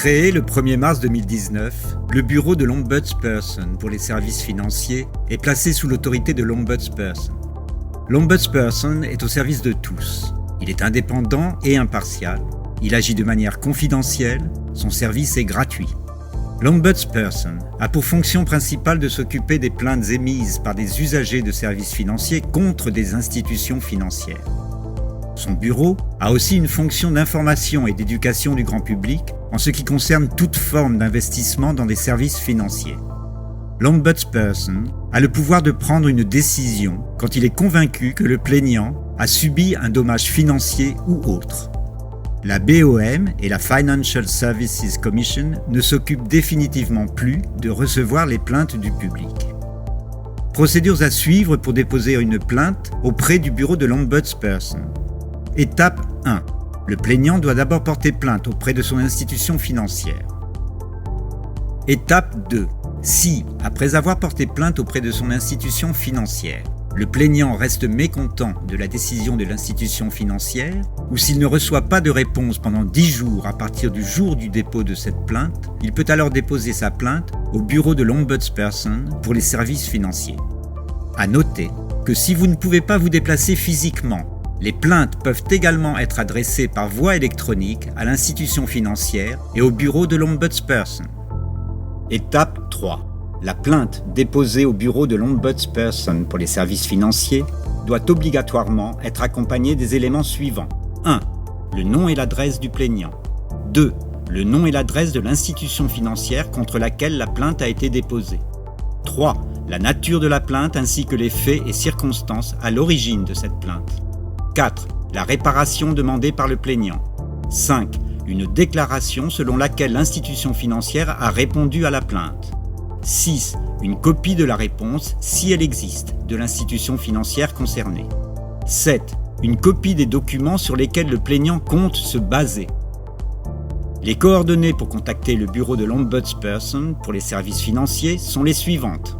Créé le 1er mars 2019, le bureau de l'Ombudsperson pour les services financiers est placé sous l'autorité de l'Ombudsperson. L'Ombudsperson est au service de tous. Il est indépendant et impartial. Il agit de manière confidentielle. Son service est gratuit. L'Ombudsperson a pour fonction principale de s'occuper des plaintes émises par des usagers de services financiers contre des institutions financières. Son bureau a aussi une fonction d'information et d'éducation du grand public en ce qui concerne toute forme d'investissement dans des services financiers. L'Ombudsperson a le pouvoir de prendre une décision quand il est convaincu que le plaignant a subi un dommage financier ou autre. La BOM et la Financial Services Commission ne s'occupent définitivement plus de recevoir les plaintes du public. Procédures à suivre pour déposer une plainte auprès du bureau de l'Ombudsperson. Étape 1. Le plaignant doit d'abord porter plainte auprès de son institution financière. Étape 2. Si, après avoir porté plainte auprès de son institution financière, le plaignant reste mécontent de la décision de l'institution financière, ou s'il ne reçoit pas de réponse pendant 10 jours à partir du jour du dépôt de cette plainte, il peut alors déposer sa plainte au bureau de l'Ombudsperson pour les services financiers. À noter que si vous ne pouvez pas vous déplacer physiquement, les plaintes peuvent également être adressées par voie électronique à l'institution financière et au bureau de l'Ombudsperson. Étape 3. La plainte déposée au bureau de l'Ombudsperson pour les services financiers doit obligatoirement être accompagnée des éléments suivants. 1. Le nom et l'adresse du plaignant. 2. Le nom et l'adresse de l'institution financière contre laquelle la plainte a été déposée. 3. La nature de la plainte ainsi que les faits et circonstances à l'origine de cette plainte. 4. La réparation demandée par le plaignant. 5. Une déclaration selon laquelle l'institution financière a répondu à la plainte. 6. Une copie de la réponse, si elle existe, de l'institution financière concernée. 7. Une copie des documents sur lesquels le plaignant compte se baser. Les coordonnées pour contacter le bureau de l'Ombudsperson pour les services financiers sont les suivantes.